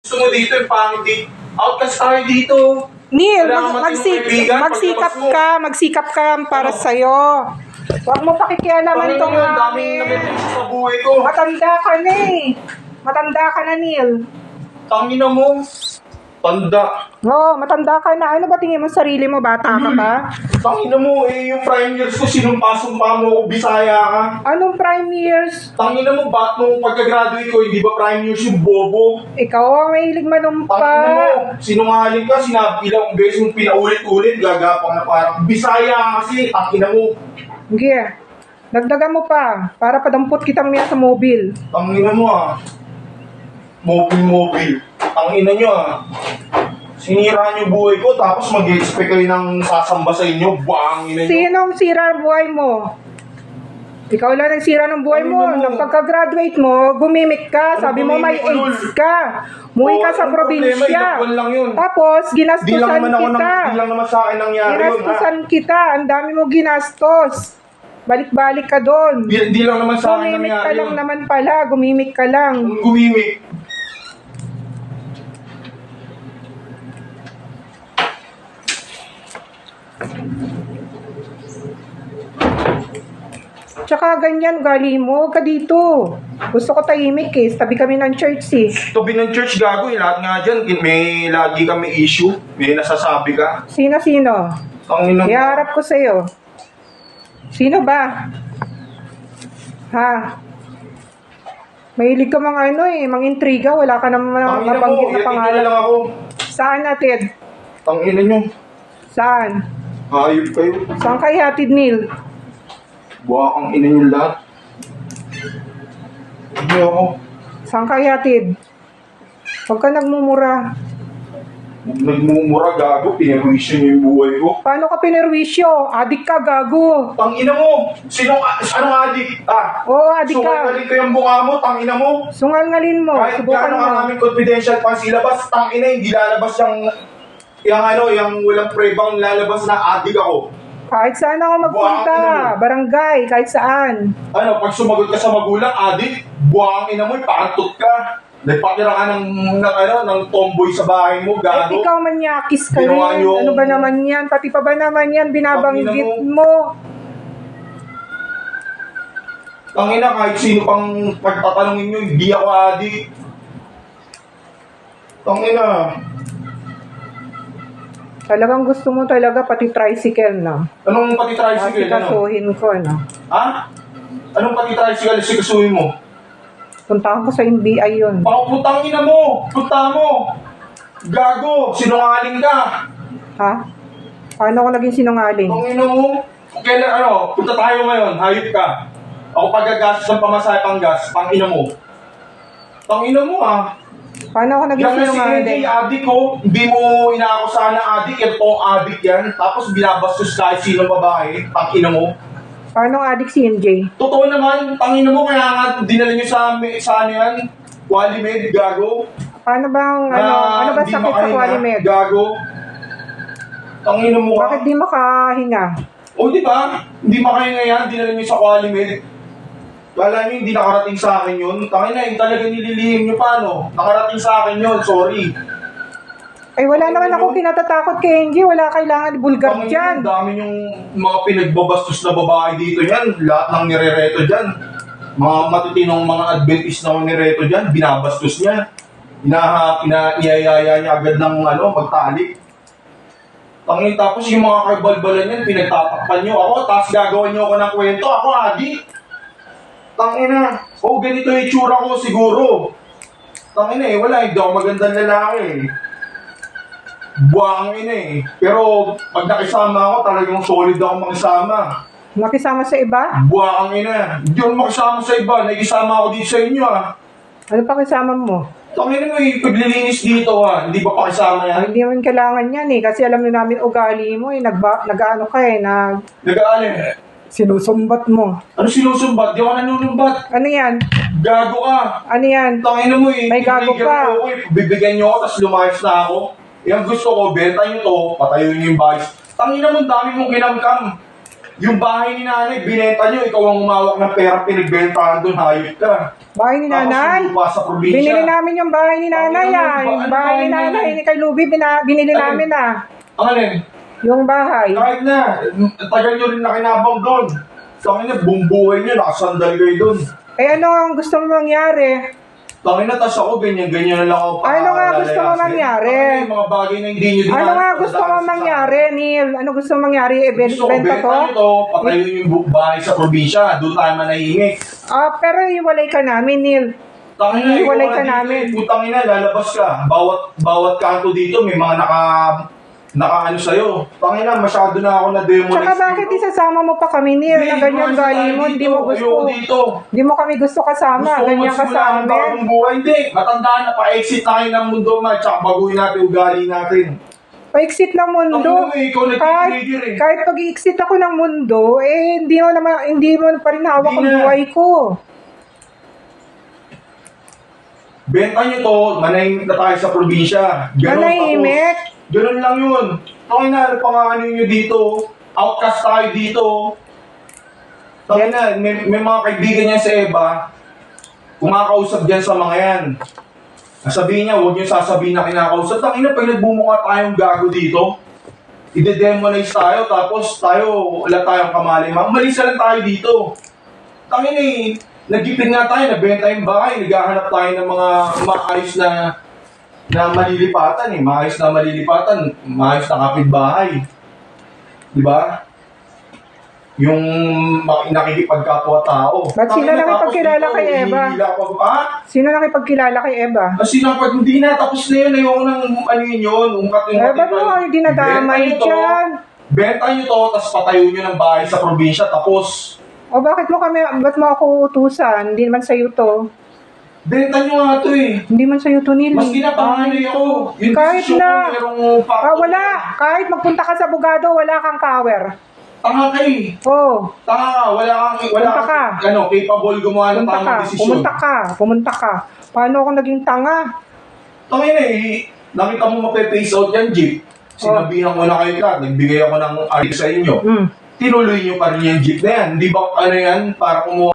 Gusto mo dito yung pangit. Outcast tayo dito. Neil, Kailangan matinong kaibigan, magsikap ka para Ano? sa'yo. Huwag mo pakikialaman tong Panginoon, daming amin. nabibilis sa buhay ko. Matanda ka na eh. Matanda ka na, Neil. Tangina mo. Tanda. Oo, matanda ka na. Ano ba tingin mo sa sarili mo? Bata ka pa? Tangina mo, yung prime years ko, sinumpa-sumpa mo ako, Bisaya ka. Anong prime years? Tangina mo, ba't nung pagka-graduate ko, hindi ba prime years yung bobo? Ikaw ang mahilig manumpa. Tangina mo, sinungaling ka, sinabi ilang beses mong pinaulit-ulit, gagapang na parang Bisaya ka kasi, tangina mo. Sige. Dagdagan mo pa. Para padampot kita mamaya sa mobile. Tangina mo Mobile. Tangina nyo Sinira nyo buhay ko, tapos mag-expect kayo ng sasamba sa inyo, bangin nyo. Sinong sira ang buhay mo? Ikaw lang nagsira ng buhay mo. Ano mo? Nang pagka-graduate mo, gumimik ka. Ano Sabi mo may gumimik ko, AIDS ka. Muwi ka sa anong problema? probinsya. Ilang buwan lang yun. Tapos, Di lang ginastusan naman ako kita. di lang naman sa akin nangyari yun, ha? Ginastusan kita. Ang dami mo ginastos. Balik-balik ka doon. Di lang naman sa akin Gumimik nangyari ka lang yun. naman pala. Gumimik ka lang. Anong gumimik? Tsaka ganyan, ugali mo. Huwag ka dito. Gusto ko tahimik eh. Tabi kami ng church eh. Tabi ng church, gago lahat nga dyan, may lagi kami issue, may nasasabi ka. Sino-sino? Tangina mo. Iharap ko sa'yo. Sino ba? Ha? Mahilig ka mga intriga. Wala ka naman Tangina mo, mabanggit na yatin nyo na pangalan. lang ako. Saan natin? Tangina nyo, Saan? hayop kayo. Saan kayo hatid, Neil? Buha kang ina nyo lahat. Hindi ako. Saan kayo hatid? Huwag ka nagmumura. Nagmumura, gago, pinarwisyo nyo yung buhay ko. Paano ka pinerwisyo? Adik ka, gago. Tangina mo! Anong adik? Oo, adik ka. Sumungaling ko yung bunga mo, tangina mo. Sungal-ngalin mo. Kahit Subukan gano'ng mo. maraming confidential pang silabas, tangina, hindi lalabas yung walang prebang lalabas na adik ako. Kahit saan ako magpunta. Buwang ina mo. Barangay, kahit saan. Pag sumagot ka sa magulang, adik, buwang ina mo, paantot ka. Nagpatira ka ng tomboy sa bahay mo, Eh, gago. ikaw manyakis ka Ginawa rin. yung- Ano ba naman yan? Pati pa ba naman yan? Binabanggit Tangina mo. Tangina, kahit sino pang pagtatanungin nyo, hindi ako adik. Tangina. Talagang gusto mo talaga pati tricycle na. Anong pati tricycle? Ano? Asikasuhin ko, no? Ha? Anong pati tricycle sikasuhin mo? Puntahan ko sa NBI yun. Putang ina mo! Punta mo! Gago! Sinungaling ka! Ha? Paano ako naging sinungaling? Tangina mo! Kailan punta tayo ngayon, hayop ka. Ako pagagastos ng pamasahe pang gas, pangina mo. Tangina mo Paano ako naging Yan na si sinungaling? NJ, adik ko. Hindi mo inaakusahan na adik, yan pong adik yan. Tapos binabastos kahit sino babae, pangina mo. Paano ang adik si NJ? Totoo naman, pangina mo, kaya nga dinala nyo sa ano yan, Qualimed, gago. Paano bang, ano ba Di sakit sa makahinga, Qualimed? Gago. Tangina mo Bakit di makahinga? O di ba? Hindi makahinga yan, dinala nyo sa Qualimed. Kala nyo hindi nakarating sa akin yun? Tangina, yung talaga nililihim nyo pa, no? Nakarating sa akin yun, sorry. Ay, wala naman ako kinatatakot kay NJ. Wala kailangan bulgar Tangina, dyan. ang dami yung mga pinagbabastos na babae dito yan. Lahat ng nirereto dyan. Mga matitinong mga Adventist na nirereto dyan, binabastos niya. Inayaya niya agad ng magtalik. Tangin, tapos yung mga kabalbalan yan, pinagtatakpan nyo ako, tapos gagawan nyo ako ng kwento, ako adik. Tangina, ganito yung itsura ko siguro. Tangina wala, hindi ako magandang lalaki Buwangin Pero pag nakisama ako, talagang solid ako makisama. Nakisama sa iba? Buwangin Hindi ako makisama sa iba, nakisama ako dito sa inyo Ano pa kasama mo? Tangina mo paglilinis dito hindi ba pakisama yan? Ay, hindi naman kailangan yan eh. Kasi alam na namin ugali mo eh. Nag-ano ka eh. Nag-aalin. Sinusumbat mo. Ano sinusumbat? Di ako nanunumbat. Ano yan? Gago ka. Ano yan? Tangina mo May gago tinigil ka. mo ako bibigyan nyo ako, tapos lumayas na ako. Yung gusto ko, benta nyo to, patayo nyo yung bags. Tangina mo, dami mong kinamkam. Yung bahay ni nanay, binenta nyo, ikaw ang umawak ng pera, pinagbentahan doon, hayop ka. Bahay ni Tapos nanay? yung lupa sa probinsya. Binili namin yung bahay ni nanay Ano, ah. Yung ano bahay ni bahay ni nanay, nanay? ni kay Luby, binili Ano? namin ah. Ang alin? Yung bahay. Kahit na, tagal nyo rin nakinabang doon. Tangin na, bumbuhay nyo, nakasandal kayo doon. Eh ano ang gusto mo mangyari? Tangin na, tas ako, ganyan-ganyan na lang ako. Ano nga gusto mo mangyari? Tangin na, yung mga bagay na hindi nyo Ano nga gusto mo mangyari, Neil? Ano gusto mo mangyari? Gusto ko, Benta benta to? nyo to, patayin yung bahay sa probinsya, doon tayo manahimik. Ah, pero iwalay ka namin, Neil. Tangin na, Iwalay ikaw ka na dito namin. eh. Putangin na, lalabas ka. Bawat kanto dito, may mga naka ano sa'yo. Tangin na, masyado na ako na-demonize. Tsaka bakit isasama mo pa kami, Neil? Na ganyan gali mo, hindi mo gusto. Ayoko dito. Hindi mo kami gusto kasama. Gusto ko Ganyan ka magsimula sa ng amin. bagong buhay. Hindi, matandaan na pa-exit na kayo ng mundo, ma. Tsaka baguhin natin ugali natin. Pa-exit ng mundo. Tangin mo, ikaw nag-trigger eh. Kahit pag-exit ako ng mundo, eh, hindi mo pa rin hawak Hindi ang na. buhay ko. Benta nyo to, manahimik na tayo sa probinsya. Manahimik? Tapos, ganun lang yun. Tangin na, ano pa nga ano nyo dito? Outcast tayo dito. Tangin na, may mga kaibigan niya sa Eva, kumakausap dyan sa mga yan. Sabihin niya, huwag niyo sasabihin na kinakausap. Tangin na, pag nagbumuka tayong gago dito, ide-demonize tayo, tapos tayo, wala tayong kamali. Umalis na lang tayo dito. Tangin eh, nagipid nga tayo, nabenta yung bahay, naghahanap tayo ng mga maayos na malilipatan eh. Maayos na malilipatan, maayos na kapitbahay. Di ba? Yung nakikipagkapwa-tao. Ba't sino Tangina, nakipagkilala tapos kay dito, Eva? hihila ka pa. Ha? Sino nakipagkilala kay Eva? Kasi pag hindi na, tapos na yun, ayoko nang ano yun, ungkat yung Eh, ba't mo kayo dinadamay dyan? Benta nyo to, tapos patayo nyo ng bahay sa probinsya, tapos O ba't mo ako utusan? Hindi naman sa'yo to. benta nyo nga to eh. Hindi man sa'yo to, Neil. Mas pinapanganay ako. Yung Kahit desisyon na. ko, merong factor. Wala. Kahit magpunta ka sa abogado, wala kang power. Tanga ka eh. Oh, Tanga ka. Wala Punta kang, ka. capable gumawa ng pumunta ka. tamang desisyon. Pumunta ka. Paano ako naging tanga? Tangin na eh. Nakita mo mape-face out yan, Jeep. Sinabihan ko na kayo ka. Nagbigay ako ng ari sa inyo. Hmm. Tinuloy nyo pa rin yung jeep na yan. Di ba ano yan? Para kumuha